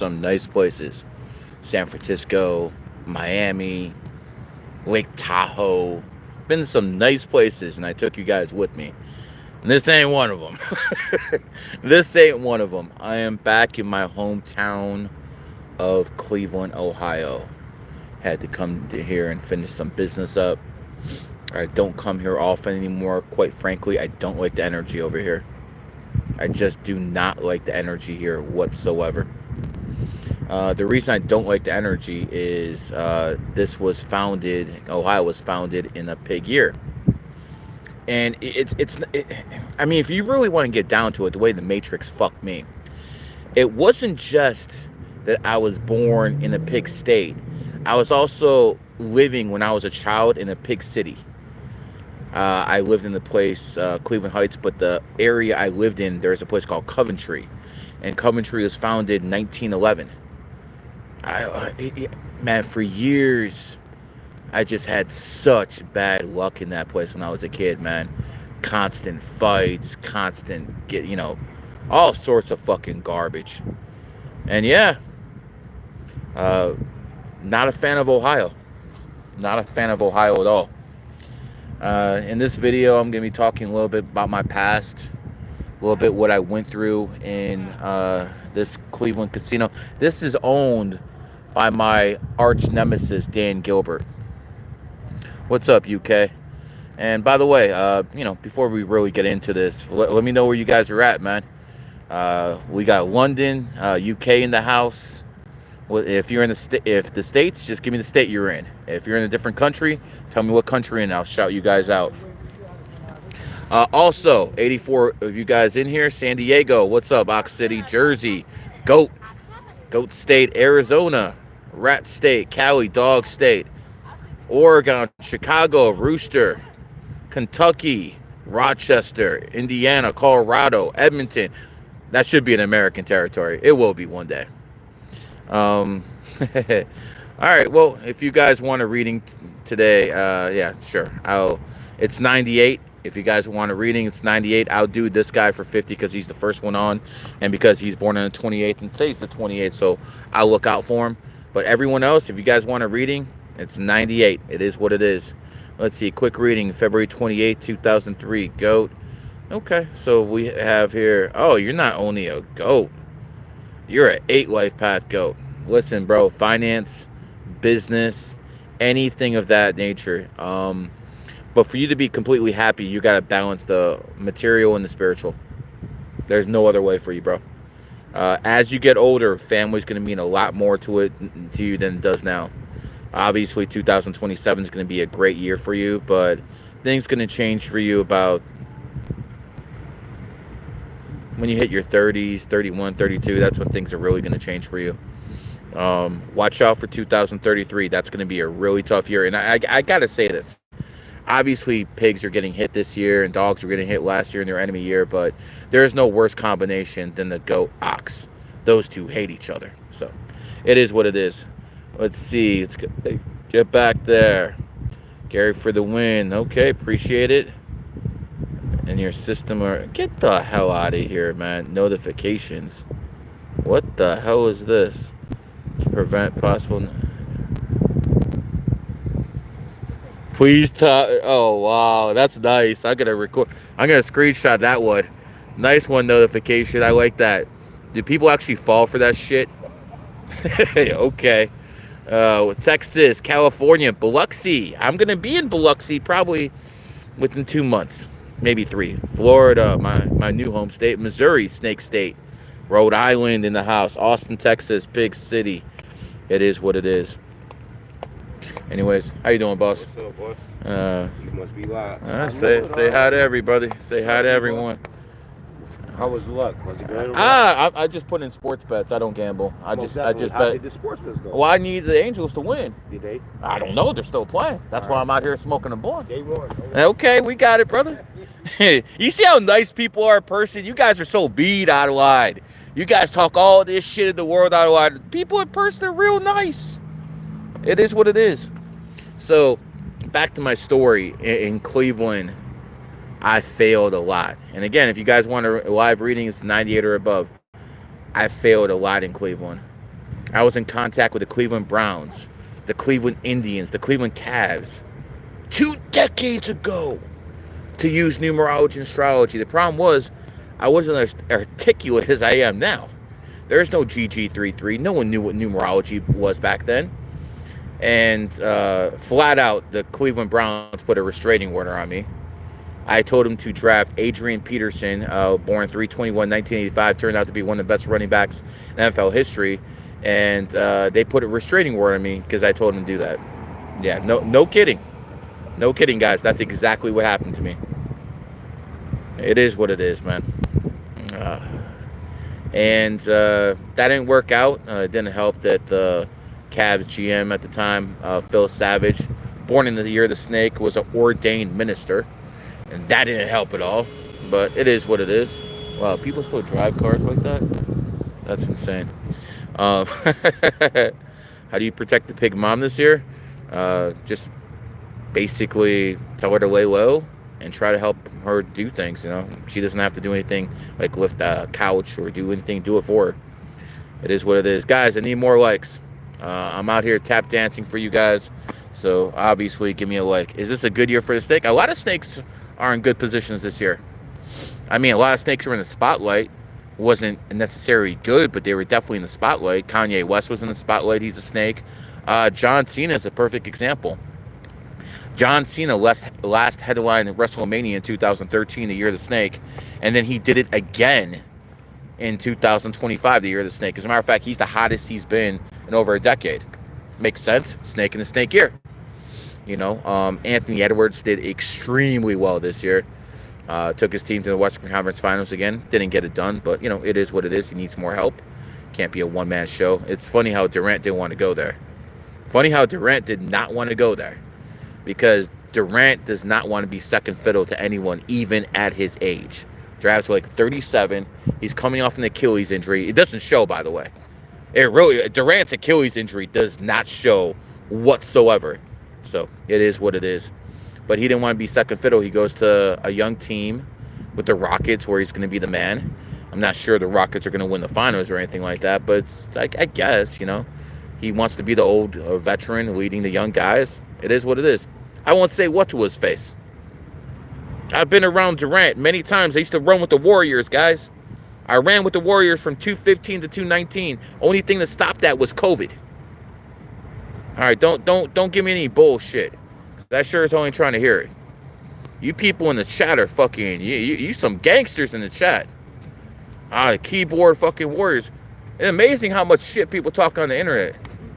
some nice places. San Francisco, Miami, Lake Tahoe. Been to some nice places, and I took you guys with me. And this ain't one of them. This ain't one of them. I am back in my hometown of Cleveland, Ohio. Had to come to here and finish some business up. I don't come here often anymore. Quite frankly, I don't like the energy over here. I just do not like the energy here whatsoever. The reason I don't like the energy is Ohio was founded in a pig year. And I mean, if you really want to get down to it, the way the Matrix fucked me, it wasn't just that I was born in a pig state. I was also living when I was a child in a pig city. I lived in the place, Cleveland Heights, but the area I lived in, there's a place called Coventry. And Coventry was founded in 1911. Man, for years, I just had such bad luck in that place when I was a kid, man. Constant fights, all sorts of fucking garbage. And yeah, not a fan of Ohio. Not a fan of Ohio at all. In this video, I'm going to be talking a little bit about my past, a little bit what I went through in this Cleveland casino. This is owned by my arch nemesis, Dan Gilbert. What's up, UK? And by the way, before we really get into this, let me know where you guys are at, man. We got London, UK in the house. If you're in if the states, just give me the state you're in. If you're in a different country, tell me what country, and I'll shout you guys out. Also, 84 of you guys in here. San Diego, what's up? Ox City, Jersey, Goat State, Arizona, Rat State, Cali, Dog State, Oregon, Chicago, Rooster, Kentucky, Rochester, Indiana, Colorado, Edmonton. That should be an American territory. It will be one day. All right. Well, if you guys want a reading today, yeah, sure. It's 98. If you guys want a reading, it's 98. I'll do this guy for 50 because he's the first one on, and because he's born on the 28th, and today's the 28th, so I'll look out for him. But everyone else, if you guys want a reading, it's 98. It is what it is. Let's see. Quick reading, February 28th, 2003. Goat. Okay. So we have here. Oh, you're not only a goat. You're an 8 life path goat. Listen, bro, finance, business, anything of that nature. But for you to be completely happy, you got to balance the material and the spiritual. There's no other way for you, bro. As you get older, family's going to mean a lot more to you than it does now. Obviously, 2027 is going to be a great year for you, but things going to change for you about when you hit your 30s, 31, 32, that's when things are really going to change for you. Watch out for 2033. That's going to be a really tough year. And I got to say this. Obviously, pigs are getting hit this year and dogs were getting hit last year in their enemy year, but there is no worse combination than the goat ox. Those two hate each other. So it is what it is. Let's see. Let's get back there. Gary for the win. Okay, appreciate it. And your system get the hell out of here, man. Notifications. What the hell is this? To prevent possible. Please talk. Oh wow, that's nice. I'm gonna screenshot that one. Nice one, notification. I like that. Do people actually fall for that shit? Okay. Texas, California, Biloxi. I'm gonna be in Biloxi probably within 2 months. Maybe 3. Florida, my new home state. Missouri, Snake State. Rhode Island in the house. Austin, Texas, big city. It is what it is. Anyways, how you doing, boss? What's up, boss? You must be live. Say hi to everybody. Say hi to everyone. How was luck? Was it good? I just put in sports bets. I don't gamble. I just How bet. did the sports bets go? Well, I need the Angels to win. Did they? I don't know. They're still playing. That's why I'm out here smoking a blunt. They won. Okay, we got it, brother. You see how nice people are in person? You guys are so beat out of line. You guys talk all this shit in the world out of line. People in person are real nice. It is what it is. So, back to my story in Cleveland. I failed a lot. And again, if you guys want a live reading, it's 98 or above. I failed a lot in Cleveland. I was in contact with the Cleveland Browns, the Cleveland Indians, the Cleveland Cavs 2 decades ago to use numerology and astrology. The problem was I wasn't as articulate as I am now. There's no GG33. No one knew what numerology was back then. And flat out, the Cleveland Browns put a restraining order on me. I told him to draft Adrian Peterson, born 3/21/1985, turned out to be one of the best running backs in NFL history. And they put a restraining order on me because I told him to do that. Yeah, no kidding. No kidding, guys. That's exactly what happened to me. It is what it is, man. And that didn't work out. It didn't help that the Cavs GM at the time, Phil Savage, born in the year of the snake, was an ordained minister. And that didn't help at all. But it is what it is. Wow, people still drive cars like that? That's insane. How do you protect the pig mom this year? Just basically tell her to lay low and try to help her do things. She doesn't have to do anything like lift a couch or do anything. Do it for her. It is what it is. Guys, I need more likes. I'm out here tap dancing for you guys. So obviously give me a like. Is this a good year for the snake? A lot of snakes are in good positions this year. I mean, a lot of snakes are in the spotlight. Wasn't necessarily good, but they were definitely in the spotlight. Kanye West was in the spotlight. He's a snake. John Cena is a perfect example. John Cena last headline in WrestleMania in 2013, the year of the snake, and then he did it again in 2025, the year of the snake. As a matter of fact, he's the hottest he's been in over a decade. Makes sense. Snake in the snake year. Anthony Edwards did extremely well this year. Took his team to the Western Conference Finals again. Didn't get it done, but it is what it is. He needs more help. Can't be a one-man show. It's funny how Durant didn't want to go there. Funny how Durant did not want to go there. Because Durant does not want to be second fiddle to anyone, even at his age. Durant's like 37. He's coming off an Achilles injury. It doesn't show, by the way. Durant's Achilles injury does not show whatsoever. So it is what it is. But he didn't want to be second fiddle. He goes to a young team with the Rockets where he's going to be the man. I'm not sure the Rockets are going to win the finals or anything like that, but it's like, I guess, he wants to be the old veteran leading the young guys. It is what it is. I won't say what to his face. I've been around Durant many times. I used to run with the Warriors, guys. I ran with the Warriors from 2015 to 2019. Only thing that stopped that was COVID. All right, don't give me any bullshit. That sure is only trying to hear it. You people in the chat are fucking, you some gangsters in the chat. The keyboard fucking warriors. It's amazing how much shit people talk on the internet.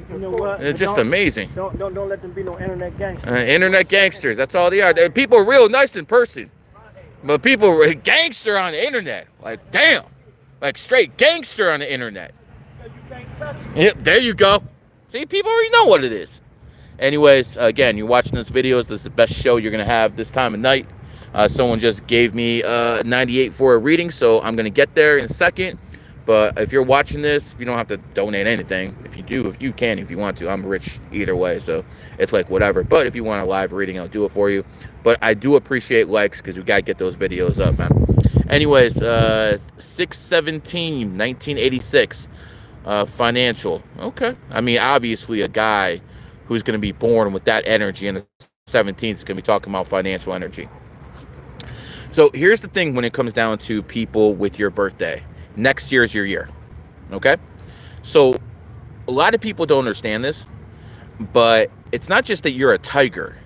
You know what? It's just amazing. Don't let them be no internet gangsters. Internet gangsters, that's all they are. People are real nice in person. But people are gangster on the internet. Like, damn. Like, straight gangster on the internet. Yep, there you go. See, people already know what it is. Anyways, again, you're watching this video. This is the best show you're going to have this time of night. Someone just gave me 98 for a reading, so I'm going to get there in a second. But if you're watching this, you don't have to donate anything. If you do, if you can, if you want to. I'm rich either way, so it's like whatever. But if you want a live reading, I'll do it for you. But I do appreciate likes because we got to get those videos up, man. Anyways, 6/17/1986, financial. Okay. I mean, obviously a guy who's going to be born with that energy in the 17th is going to be talking about financial energy. So here's the thing when it comes down to people with your birthday. Next year is your year, okay? So a lot of people don't understand this, but it's not just that you're a tiger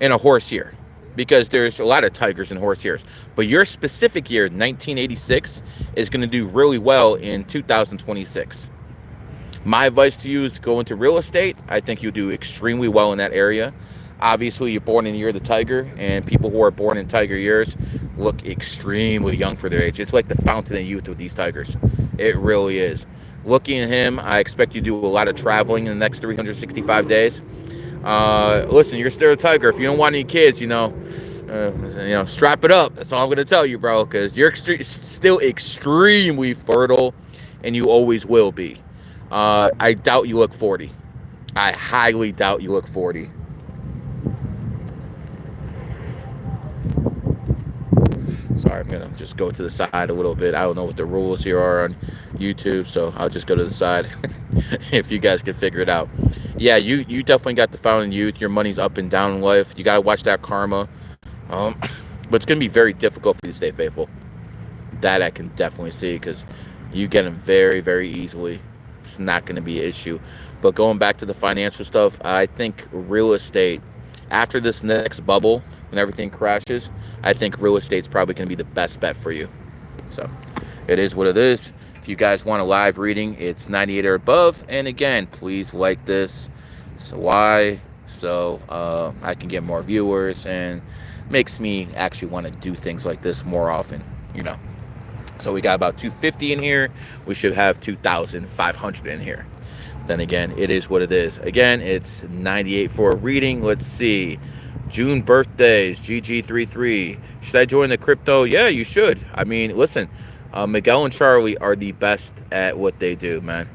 in a horse year, because there's a lot of tigers in horse years, but your specific year, 1986, is going to do really well in 2026. My advice to you is to go into real estate. I think you'll do extremely well in that area. Obviously, you're born in the year of the tiger, and people who are born in tiger years look extremely young for their age. It's like the fountain of youth with these tigers. It really is. Looking at him, I expect you to do a lot of traveling in the next 365 days. Listen, you're still a tiger. If you don't want any kids, strap it up. That's all I'm going to tell you, bro, because you're still extremely fertile, and you always will be. I doubt you look 40. I highly doubt you look 40. Sorry, I'm going to just go to the side a little bit. I don't know what the rules here are on YouTube, so I'll just go to the side if you guys can figure it out. Yeah, you definitely got the founding youth. Your money's up and down in life. You gotta watch that karma. But it's gonna be very difficult for you to stay faithful. That I can definitely see because you get them very, very easily. It's not gonna be an issue. But going back to the financial stuff, I think real estate after this next bubble when everything crashes, I think real estate's probably gonna be the best bet for you. So it is what it is. If you guys want a live reading, it's 98 or above. And again, please like this. So why? So I can get more viewers and makes me actually want to do things like this more often, you know. So we got about 250 in here. We should have 2,500 in here. Then again, it is what it is. Again, it's 98 for a reading. Let's see. June birthdays, GG33. Should I join the crypto? Yeah, you should. I mean, listen, Miguel and Charlie are the best at what they do, man.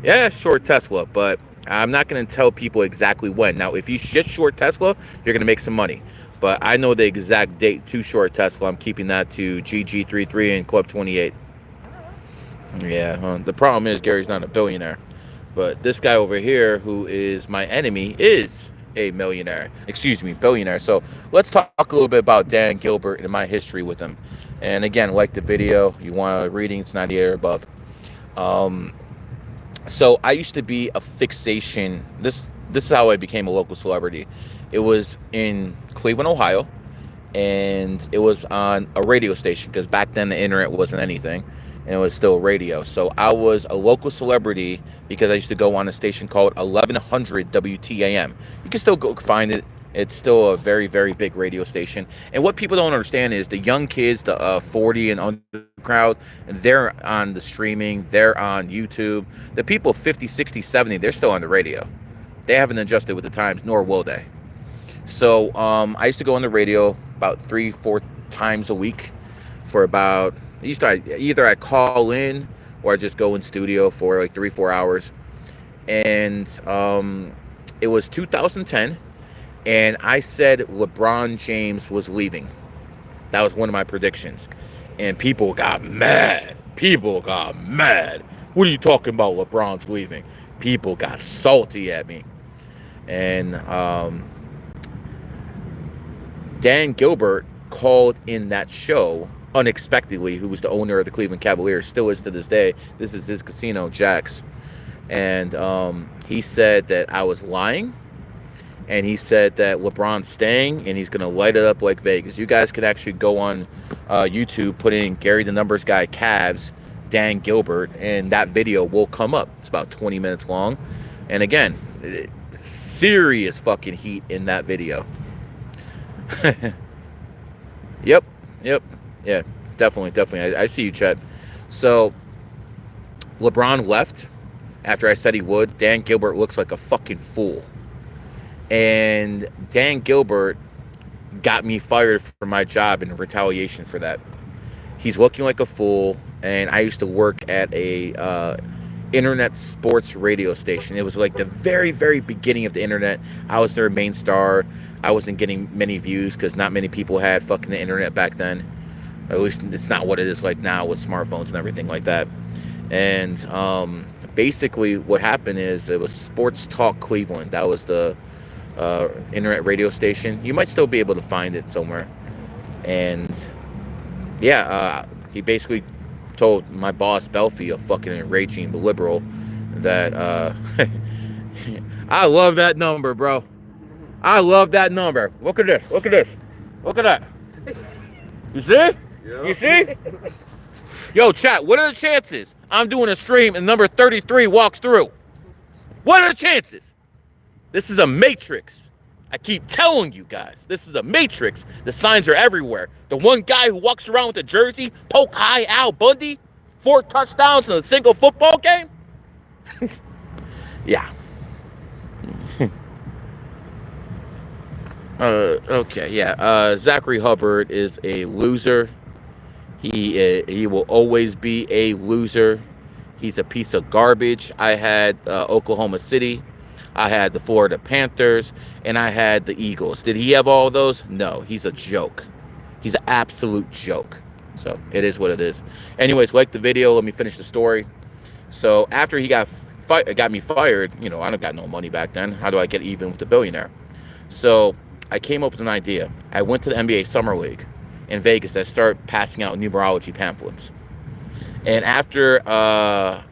Yeah, short Tesla, but I'm not going to tell people exactly when. Now, if you just short Tesla, you're going to make some money. But I know the exact date to short Tesla. I'm keeping that to GG33 and Club 28. Yeah, the problem is Gary's not a billionaire. But this guy over here, who is my enemy, is a millionaire. Excuse me, billionaire. So let's talk a little bit about Dan Gilbert and my history with him. And again, like the video, you want a reading, it's 98 or above. So I used to be a fixation. This is how I became a local celebrity. It was in Cleveland, Ohio, and it was on a radio station because back then the internet wasn't anything, and it was still radio. So I was a local celebrity because I used to go on a station called 1100 WTAM. You can still go find it. It's still a very, very big radio station. And what people don't understand is the young kids, the 40 and under crowd, they're on the streaming, they're on YouTube. The people 50, 60, 70, they're still on the radio. They haven't adjusted with the times, nor will they. So I used to go on the radio about 3-4 times a week for about, either I call in or I just go in studio for like 3-4 hours. And it was 2010. And I said LeBron James was leaving. That was one of my predictions. And people got mad. People got mad. What are you talking about, LeBron's leaving? People got salty at me. And Dan Gilbert called in that show unexpectedly, who was the owner of the Cleveland Cavaliers, still is to this day. This is his casino, Jack's. And he said that I was lying. And he said that LeBron's staying and he's going to light it up like Vegas. You guys could actually go on YouTube, put in Gary the Numbers Guy Cavs, Dan Gilbert, and that video will come up. It's about 20 minutes long. And again, serious fucking heat in that video. Yep. Yeah, definitely. I see you, Chet. So, LeBron left after I said he would. Dan Gilbert looks like a fucking fool. And Dan Gilbert got me fired from my job in retaliation for that. He's looking like a fool. And I used to work at a internet sports radio station. It was like the very, very beginning of the internet. I was their main star. I wasn't getting many views because not many people had fucking the internet back then. At least it's not what it is like now with smartphones and everything like that. And basically what happened is it was Sports Talk Cleveland. That was the internet radio station. You might still be able to find it somewhere. And yeah, he basically told my boss Belfie, a fucking raging liberal, that I love that number, bro. I love that number. Look at this. Look at that. You see? Yeah. You see? Yo, chat, what are the chances I'm doing a stream and number 33 walks through? What are the chances? This is a matrix. I keep telling you guys, this is a matrix. The signs are everywhere. The one guy who walks around with the jersey, poke high Al Bundy, 4 touchdowns in a single football game. Yeah. Okay, yeah. Zachary Hubbard is a loser. He will always be a loser. He's a piece of garbage. I had Oklahoma City. I had the Florida Panthers, and I had the Eagles. Did he have all of those? No, he's a joke. He's an absolute joke. So it is what it is. Anyways, like the video. Let me finish the story. So after he got me fired, you know, I don't got no money back then. How do I get even with the billionaire? So I came up with an idea. I went to the NBA Summer League in Vegas that started passing out numerology pamphlets. And after I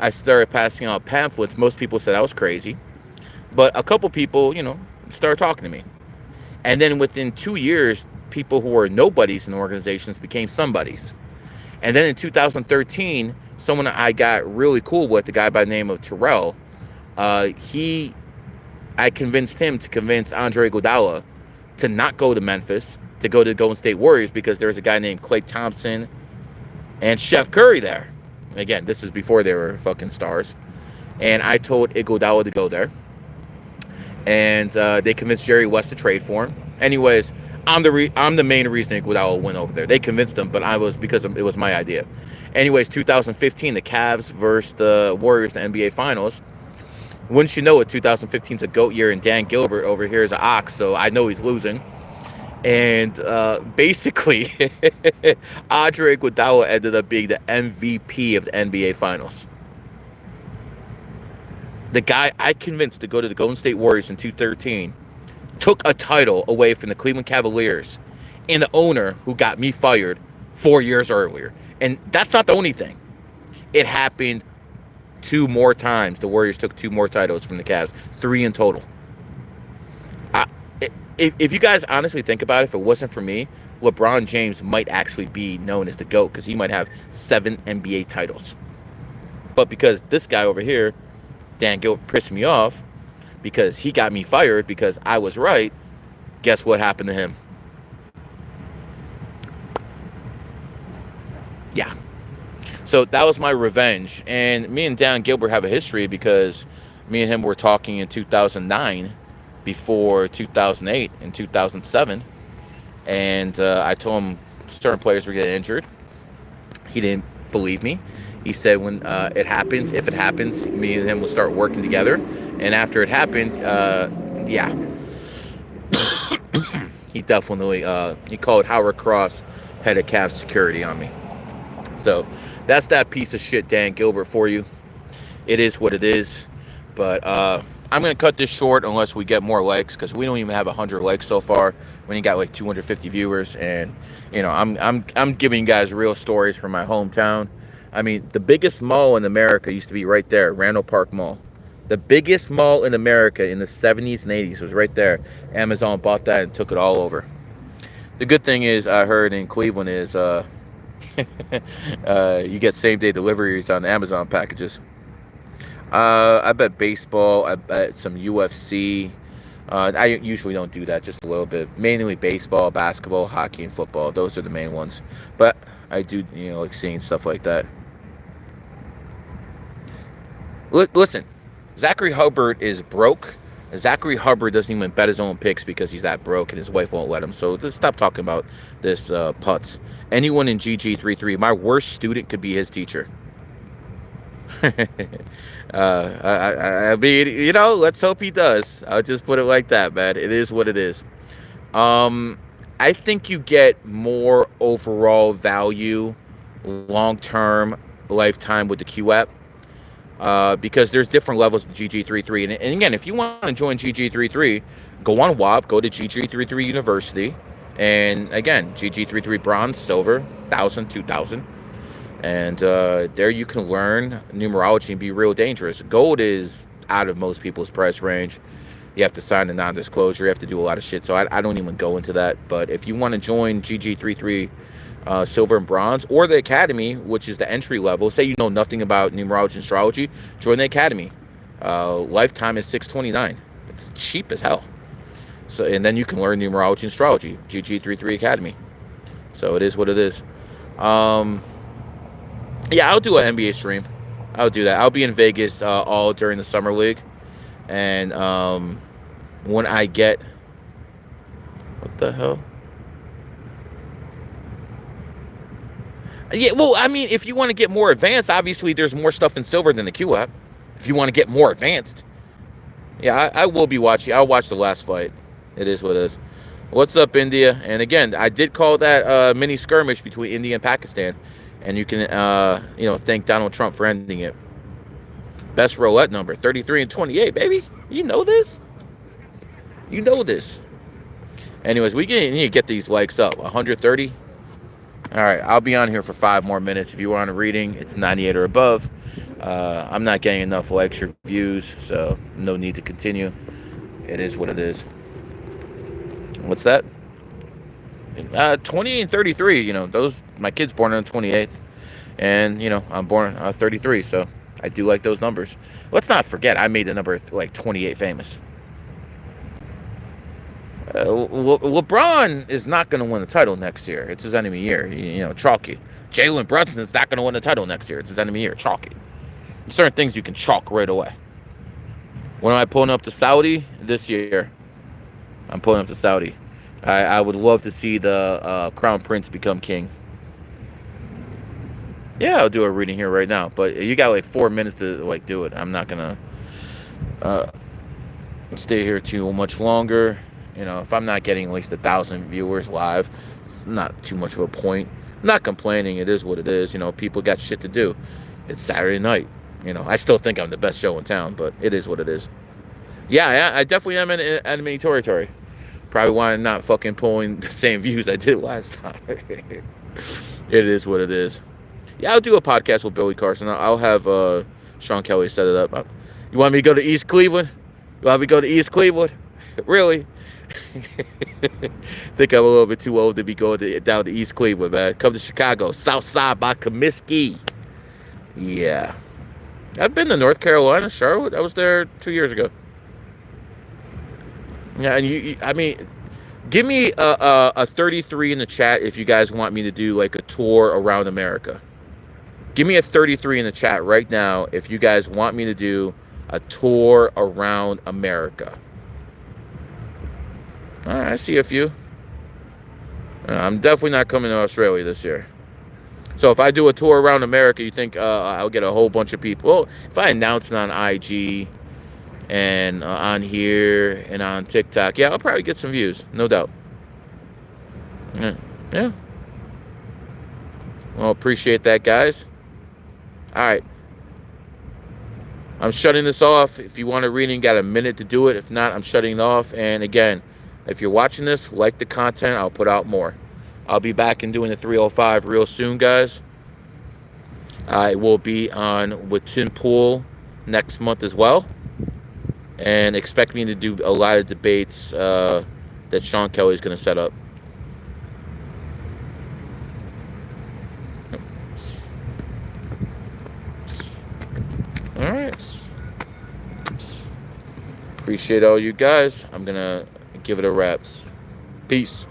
started passing out pamphlets, most people said I was crazy. But a couple people, you know, started talking to me. And then within 2 years, people who were nobodies in organizations became somebodies. And then in 2013, someone I got really cool with, the guy by the name of Terrell, I convinced him to convince Andre Iguodala to not go to Memphis, to go to the Golden State Warriors, because there was a guy named Klay Thompson and Chef Curry there. Again, this is before they were fucking stars. And I told Iguodala to go there. And they convinced Jerry West to trade for him. Anyways, I'm the main reason Iguodala went over there. They convinced him, but because it was my idea. Anyways, 2015, the Cavs versus the Warriors in the NBA Finals. Wouldn't you know it, 2015 is a GOAT year, and Dan Gilbert over here is an ox, so I know he's losing. And basically, Andre Iguodala ended up being the MVP of the NBA Finals. The guy I convinced to go to the Golden State Warriors in 2013 took a title away from the Cleveland Cavaliers and the owner who got me fired 4 years earlier. And that's not the only thing. It happened 2 more times. The Warriors took 2 more titles from the Cavs, 3 in total. If you guys honestly think about it, if it wasn't for me, LeBron James might actually be known as the GOAT, because he might have 7 NBA titles. But because this guy over here, Dan Gilbert, pissed me off because he got me fired because I was right, guess what happened to him? Yeah. So that was my revenge. And me and Dan Gilbert have a history, because me and him were talking in 2009 before 2008 and 2007. And I told him certain players were getting injured. He didn't believe me. He said when it happens, if it happens, me and him will start working together. And after it happened, yeah. He definitely, he called Howard Cross, head of Cavs security, on me. So that's that piece of shit Dan Gilbert for you. It is what it is. But I'm going to cut this short unless we get more likes, because we don't even have 100 likes so far. We only got like 250 viewers. And, you know, I'm giving you guys real stories from my hometown. I mean, the biggest mall in America used to be right there, Randall Park Mall. The biggest mall in America in the 70s and 80s was right there. Amazon bought that and took it all over. The good thing is, I heard in Cleveland is you get same-day deliveries on Amazon packages. I bet baseball. I bet some UFC. I usually don't do that, just a little bit. Mainly baseball, basketball, hockey, and football. Those are the main ones. But I do, you know, like seeing stuff like that. Listen, Zachary Hubbard is broke. Zachary Hubbard doesn't even bet his own picks because he's that broke and his wife won't let him. So just stop talking about this putts. Anyone in GG33, my worst student could be his teacher. I mean, you know, let's hope he does. I'll just put it like that, man. It is what it is. I think you get more overall value, long-term, lifetime with the Q app. Because there's different levels of GG33. And again, if you want to join GG33, go on WAP, go to GG33 University. And again, GG33 bronze, silver, 1,000, 2,000. And there you can learn numerology and be real dangerous. Gold is out of most people's price range. You have to sign a non-disclosure. You have to do a lot of shit. So I don't even go into that. But if you want to join GG33 silver and bronze, or the academy, which is the entry level, say you know nothing about numerology and astrology, join the academy. Lifetime is $629. It's cheap as hell. So, and then you can learn numerology and astrology, GG33 Academy. So it is what it is. Yeah, I'll do an NBA stream. I'll do that. I'll be in Vegas all during the summer league. And when I get, what the hell? Yeah, well, I mean, if you want to get more advanced, obviously there's more stuff in silver than the Q app. If you want to get more advanced. Yeah, I will be watching. I'll watch the last fight. It is what it is. What's up, India? And again, I did call that mini skirmish between India and Pakistan. And you can, thank Donald Trump for ending it. Best roulette number, 33 and 28, baby. You know this? You know this. Anyways, we need to get these likes up. 130. All right, I'll be on here for 5 more minutes. If you want a reading, it's 98 or above. I'm not getting enough likes or views, so no need to continue. It is what it is. What's that? 20 and 33. Those my kid's born on the 28th, and I'm born 33. So I do like those numbers. Let's not forget, I made the number 28 famous. LeBron is not going to win the title next year. It's his enemy year. Chalky. Jalen Brunson's not going to win the title next year. It's his enemy year. Chalky. Certain things you can chalk right away. When am I pulling up to Saudi this year? I'm pulling up to Saudi. I would love to see the Crown Prince become king. Yeah, I'll do a reading here right now. But you got 4 minutes to do it. I'm not going to stay here too much longer. If I'm not getting at least 1,000 viewers live, it's not too much of a point. I'm not complaining. It is what it is. People got shit to do. It's Saturday night. I still think I'm the best show in town, but it is what it is. Yeah, I definitely am in enemy territory. Probably why I'm not fucking pulling the same views I did last time. It is what it is. Yeah, I'll do a podcast with Billy Carson. I'll have Sean Kelly set it up. You want me to go to East Cleveland? You want me to go to East Cleveland? Really? Think I'm a little bit too old to be going down to East Cleveland, man. Come to Chicago, South Side by Comiskey. Yeah. I've been to North Carolina, Charlotte. I was there 2 years ago. Yeah, and give me a 33 in the chat if you guys want me to do a tour around America. Give me a 33 in the chat right now if you guys want me to do a tour around America. All right, I see a few. I'm definitely not coming to Australia this year. So if I do a tour around America, you think I'll get a whole bunch of people? Well, if I announce it on IG and on here and on TikTok, yeah, I'll probably get some views, no doubt. Yeah. Well, appreciate that, guys. All right. I'm shutting this off. If you want a reading, got a minute to do it. If not, I'm shutting it off. And again, if you're watching this, like the content, I'll put out more. I'll be back and doing the 305 real soon, guys. I will be on with Tim Pool next month as well. And expect me to do a lot of debates that Sean Kelly is going to set up. All right. Appreciate all you guys. I'm going to give it a wrap. Peace.